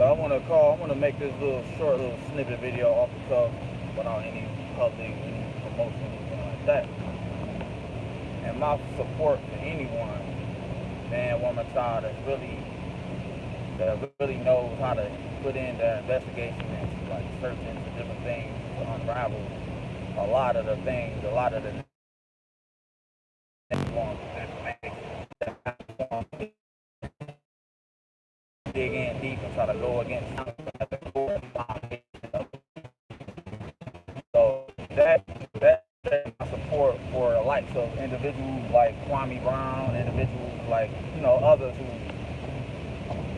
So I want to make this short little snippet video off the cuff without any public, any promotion, anything like that. And my support for anyone, man, woman, child that really knows how to put in their investigation and like search into different things to unravel a lot of the things, a lot of the information, dig in deep and try to go against the core foundation. So that my support for the likes of individuals like Kwame Brown, individuals like others who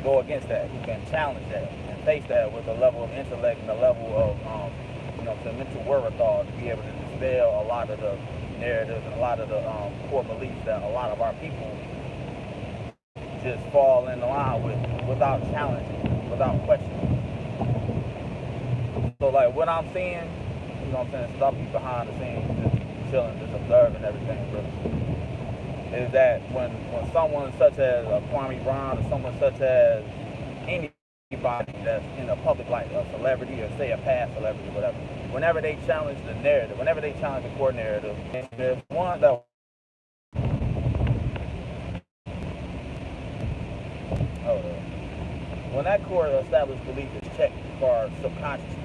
go against that, who can challenge that and face that with a level of intellect and a level of the mental wherewithal to be able to dispel a lot of the narratives and a lot of the core beliefs that a lot of our people just fall in line with without challenging, without questioning. So like what I'm seeing, stop you behind the scenes, just chilling, just observing everything, really, is that when someone such as Kwame Brown or someone such as anybody that's in a public light, a celebrity or say a past celebrity, whatever, whenever they challenge the narrative, whenever they challenge the core narrative, there's one that when that core established belief is checked for subconsciously,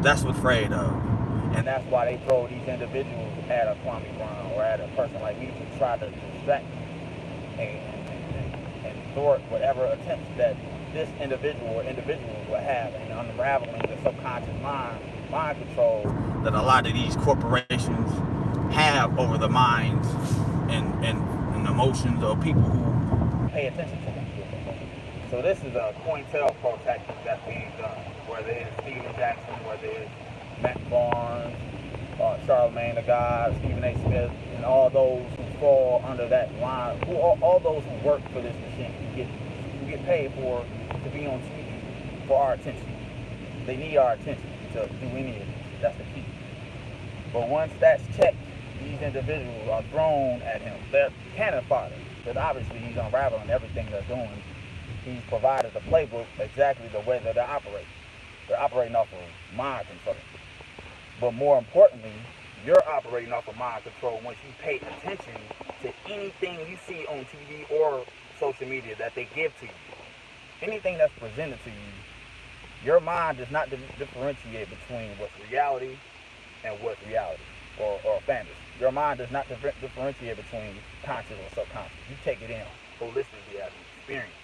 that's what's afraid of. And that's why they throw these individuals at a Kwame Brown or at a person like me to try to distract and thwart whatever attempts that this individual or individuals will have in unraveling the subconscious mind control that a lot of these corporations have over the minds and emotions of people who pay attention to them. So this is a COINTELPRO tactic that's being done, whether it's Stephen Jackson, whether it's Matt Barnes, Charlamagne the God, Stephen A. Smith, and all those who fall under that line, all those who work for this machine, who get paid to be on TV for our attention. They need our attention to do any of this. That's the key. But once that's checked, these individuals are thrown at him. They're cannon fodder, because obviously he's unraveling everything they're doing. He's provided the playbook exactly the way that they operate. They're operating off of mind control. But more importantly, you're operating off of mind control once you pay attention to anything you see on TV or social media that they give to you. Anything that's presented to you, your mind does not differentiate between what's reality and what's reality or fantasy. Your mind does not differentiate between conscious or subconscious. You take it in holistically as an experience.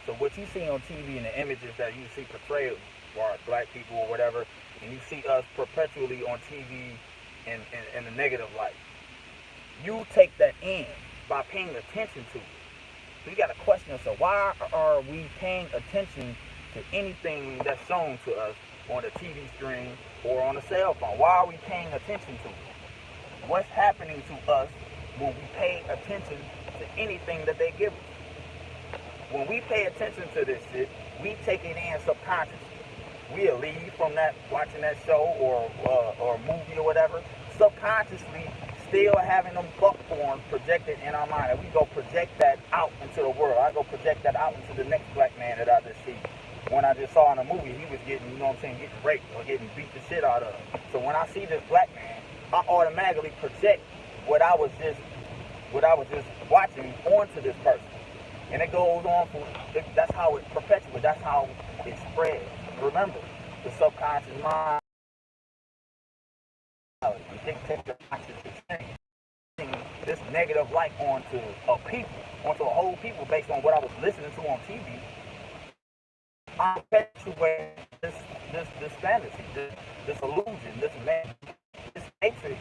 So what you see on TV and the images that you see portrayed for black people or whatever, and you see us perpetually on TV in a negative light, you take that in by paying attention to it. So you got to question yourself, why are we paying attention to anything that's shown to us on the TV screen or on a cell phone? Why are we paying attention to it? What's happening to us when we pay attention to anything that they give us? When we pay attention to this shit, we take it in subconsciously. We'll leave from that, watching that show or movie or whatever, subconsciously still having them fuck forms projected in our mind. And we go project that out into the world. I go project that out into the next black man that I just see. When I just saw in a movie, he was getting, getting raped or getting beat the shit out of. So when I see this black man, I automatically project what I was just watching onto this person. And it goes on that's how it perpetuates, that's how it spreads. Remember, the subconscious mind, you take the conscious experience, this negative light onto a whole people based on what I was listening to on TV. I perpetuate this fantasy, this illusion, this matrix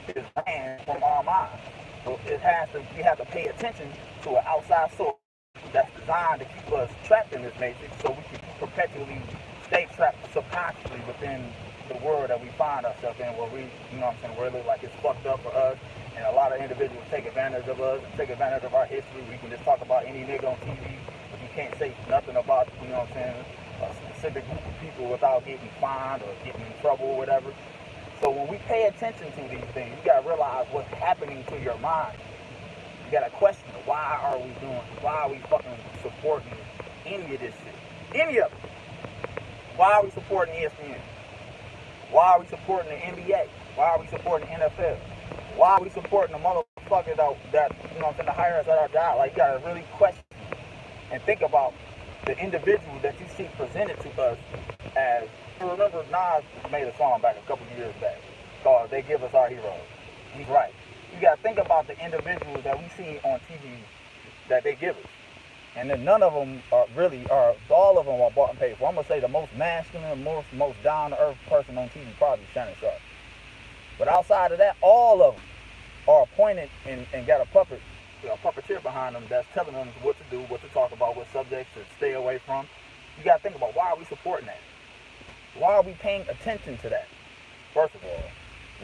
is banned from our minds. So we have to pay attention to an outside source that's designed to keep us trapped in this matrix so we can perpetually stay trapped subconsciously within the world that we find ourselves in, where we, where it looks like it's fucked up for us, and a lot of individuals take advantage of us and take advantage of our history. We can just talk about any nigga on TV, but you can't say nothing about, a specific group of people without getting fined or getting in trouble or whatever. So when we pay attention to these things, you gotta realize what's happening to your mind. You gotta question, why are we fucking supporting any of this shit? Any of it. Why are we supporting ESPN? Why are we supporting the NBA? Why are we supporting the NFL? Why are we supporting the motherfuckers that you know, to hire us at our job? Like, you gotta really question and think about the individuals that you see presented to us as. Remember, Nas made a song back a couple years back called "They Give Us Our Heroes." He's right. You gotta think about the individuals that we see on TV that they give us. And then none of them all of them are bought and paid for. I'm going to say the most masculine, most down-to-earth person on TV probably Shannon Sharpe. But outside of that, all of them are appointed and got a puppeteer behind them that's telling them what to do, what to talk about, what subjects to stay away from. You got to think about, why are we supporting that? Why are we paying attention to that? First of all,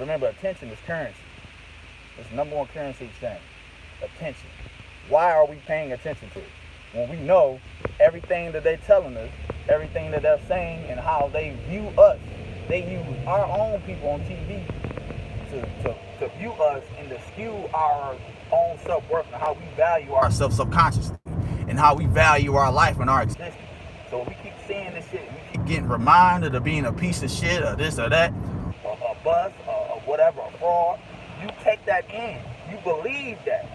remember, attention is currency. It's the number one currency exchange. Attention. Why are we paying attention to it? When we know everything that they're telling us, everything that they're saying, and how they view us, they use our own people on TV to view us and to skew our own self-worth and how we value ourselves subconsciously and how we value our life and our existence. So we keep seeing this shit, we keep getting reminded of being a piece of shit or this or that, or a bust, or whatever, a fraud. You take that in. You believe that.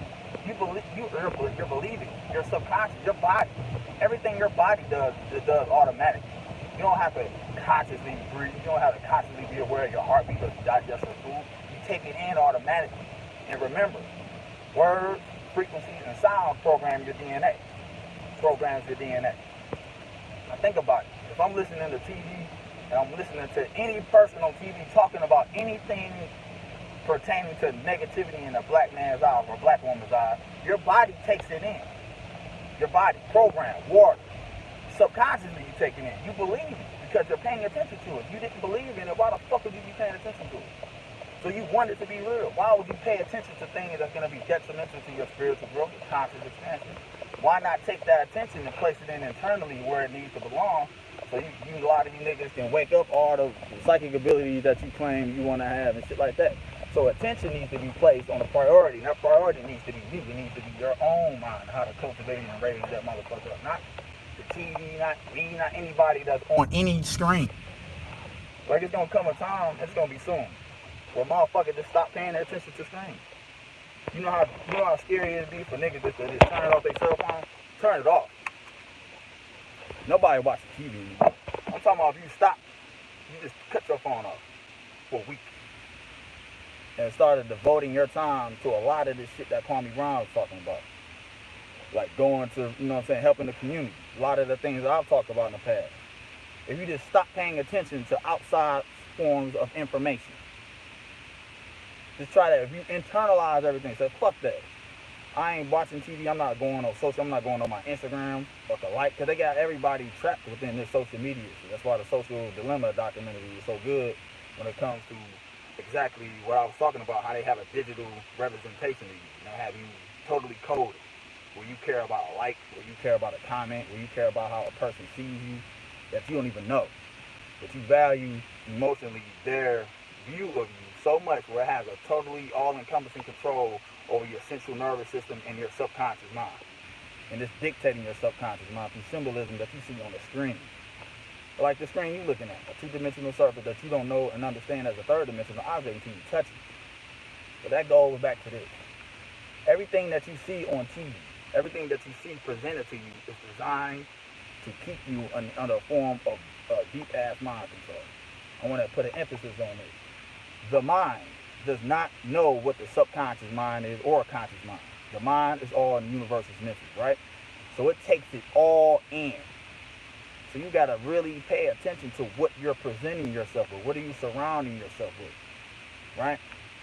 You're believing. Your subconscious, your body, everything your body does, it does automatically. You don't have to consciously breathe. You don't have to consciously be aware of your heartbeat or digest your food. You take it in automatically. And remember, words, frequencies, and sound program your DNA. Programs your DNA. Now think about it. If I'm listening to TV and I'm listening to any person on TV talking about anything pertaining to negativity in a black man's eye or a black woman's eye, your body takes it in. Your body, program, water. Subconsciously you take it in. You believe it because you're paying attention to it. If you didn't believe in it, why the fuck would you be paying attention to it? So you want it to be real. Why would you pay attention to things that's going to be detrimental to your spiritual growth, your conscious expansion? Why not take that attention and place it in internally where it needs to belong? So a lot of you niggas can wake up all the psychic abilities that you claim you want to have and shit like that. So attention needs to be placed on a priority. And that priority needs to be you. It needs to be your own mind, how to cultivate and raise that motherfucker up. Not the TV, not me, not anybody that's on any screen. Like, it's going to come a time, it's going to be soon, where motherfuckers just stop paying attention to screens. You know how scary it be for niggas to just turn it off their cell phone? Turn it off. Nobody watching TV anymore. I'm talking about if you stop, you just cut your phone off for a week. And started devoting your time to a lot of this shit that Kwame Brown was talking about. Like going to, you know what I'm saying, helping the community. A lot of the things that I've talked about in the past. If you just stop paying attention to outside forms of information. Just try that. If you internalize everything, say, fuck that. I ain't watching TV. I'm not going on social. I'm not going on my Instagram or to like, because they got everybody trapped within this social media. So that's why the Social Dilemma documentary is so good when it comes to exactly what I was talking about, how they have a digital representation of you. They have you totally coded, where you care about a like, where you care about a comment, where you care about how a person sees you that you don't even know. But you value emotionally their view of you so much where it has a totally all-encompassing control over your central nervous system and your subconscious mind. And it's dictating your subconscious mind through symbolism that you see on the screen. Like the screen you're looking at, a two-dimensional surface that you don't know and understand as a third-dimensional object until you touch it. But that goes back to this. Everything that you see on TV, everything that you see presented to you is designed to keep you under a form of deep-ass mind control. I want to put an emphasis on this. The mind does not know what the subconscious mind is or a conscious mind. The mind is all in the universe's mental, right? So it takes it all in. So you got to really pay attention to what you're presenting yourself with. What are you surrounding yourself with, right?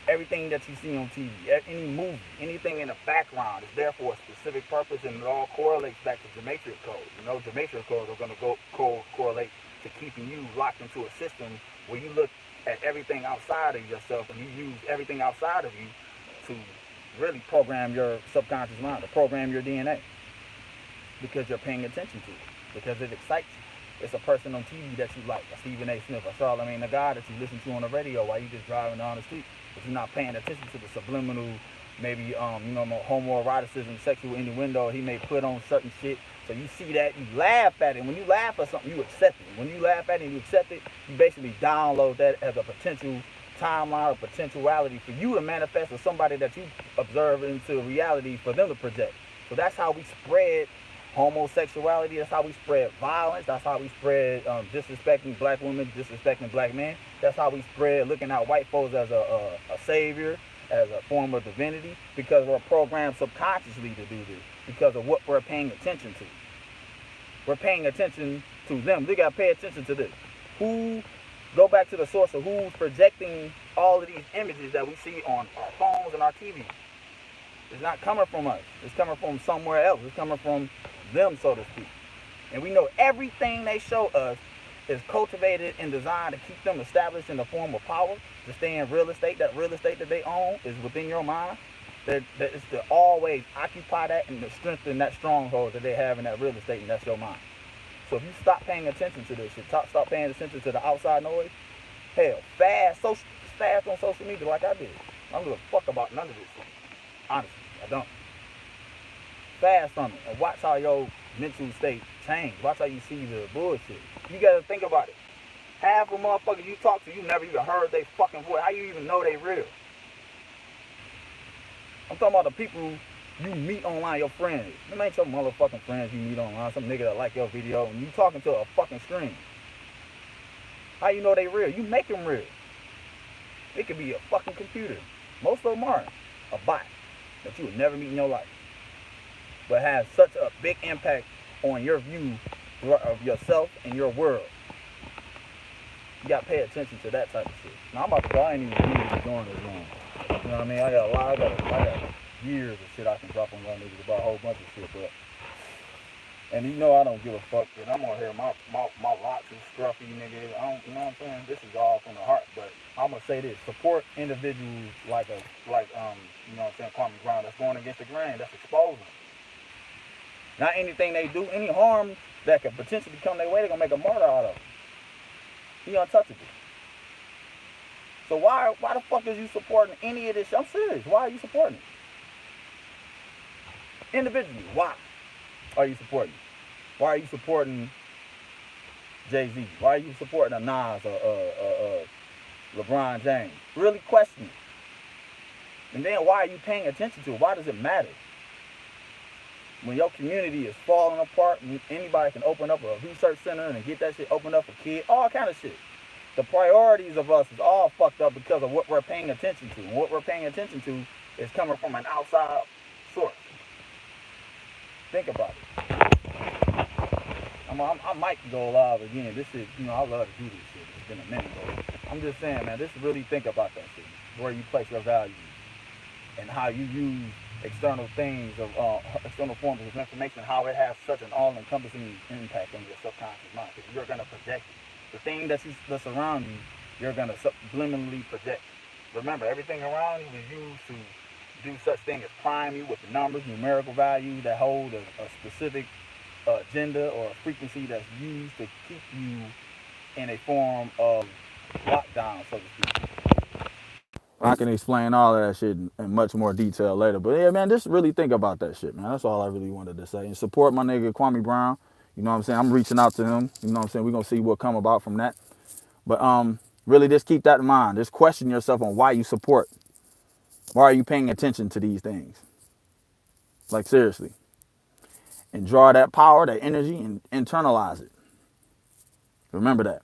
Everything that you see on TV, any movie, anything in the background is there for a specific purpose, and it all correlates back to Gematria codes. You know, Gematria codes are going to correlate to keeping you locked into a system where you look at everything outside of yourself and you use everything outside of you to really program your subconscious mind, to program your DNA, because you're paying attention to it, because it excites you. It's a person on TV that you like, a Stephen A. Smith, a Charlamagne the Guy that you listen to on the radio while you just driving down the street, but you're not paying attention to the subliminal, maybe homoeroticism, sexual innuendo he may put on certain shit So you see that, you laugh at it. When you laugh at something, you accept it. When you laugh at it and you accept it, you basically download that as a potential timeline or potentiality for you to manifest with somebody that you observe into reality for them to project. So that's how we spread homosexuality. That's how we spread violence. That's how we spread disrespecting black women, disrespecting black men. That's how we spread looking at white folks as a savior, as a form of divinity, because we're programmed subconsciously to do this, because of what we're paying attention to. We're paying attention to them. We got to pay attention to this. Go back to the source of who's projecting all of these images that we see on our phones and our TV. It's not coming from us. It's coming from somewhere else. It's coming from them, so to speak. And we know everything they show us is cultivated and designed to keep them established in the form of power, to stay in real estate. That real estate that they own is within your mind. That is to always occupy that and to strengthen that stronghold that they have in that real estate, and that's your mind. So if you stop paying attention to this shit, stop paying attention to the outside noise, hell, fast on social media like I did. I don't give a fuck about none of this shit. Honestly, I don't. Fast on it and watch how your mental state change. Watch how you see the bullshit. You gotta think about it. Half of motherfuckers you talk to, you never even heard they fucking voice. How you even know they real? I'm talking about the people you meet online, your friends. Them ain't your motherfucking friends you meet online. Some nigga that like your video and you talking to a fucking screen. How you know they real? You make them real. It could be a fucking computer. Most of them aren't. A bot that you would never meet in your life, but has such a big impact on your view of yourself and your world. You gotta pay attention to that type of shit. Now I'm about to go. I ain't even doing this long. You know what I mean? I got years of shit I can drop on my niggas about a whole bunch of shit, but and you know I don't give a fuck. And I'm gonna hear my locks is scruffy, nigga. You know what I'm saying? This is all from the heart, but I'm gonna say this: support individuals like you know what I'm saying, Kwame Brown, that's going against the grain, that's exposing. Not anything they do, any harm that could potentially come their way, they're gonna make a martyr out of. He untouchable. So why the fuck is you supporting any of this shit? I'm serious. Why are you supporting it? Individually, why are you supporting it? Why are you supporting Jay-Z? Why are you supporting a Nas or LeBron James? Really question it. And then why are you paying attention to it? Why does it matter? When your community is falling apart, anybody can open up a research center and get that shit opened up for kids, all kind of shit. The priorities of us is all fucked up because of what we're paying attention to. And what we're paying attention to is coming from an outside source. Think about it. I might go live again. This is, I love to do this shit. It's been a minute, though. I'm just saying, man, just really think about that shit. Where you place your values and how you use external things, external forms of information, how it has such an all-encompassing impact on your subconscious mind. Because you're going to project it. The thing that's around you, you're going to subliminally project. Remember, everything around you is used to do such thing as prime you with the numbers, numerical values that hold a specific agenda or a frequency that's used to keep you in a form of lockdown, so to speak. I can explain all of that shit in much more detail later. But yeah, man, just really think about that shit, man. That's all I really wanted to say. And support my nigga Kwame Brown. You know what I'm saying? I'm reaching out to him. You know what I'm saying? We're going to see what come about from that. But really just keep that in mind. Just question yourself on why you support. Why are you paying attention to these things? Like, seriously. And draw that power, that energy, and internalize it. Remember that.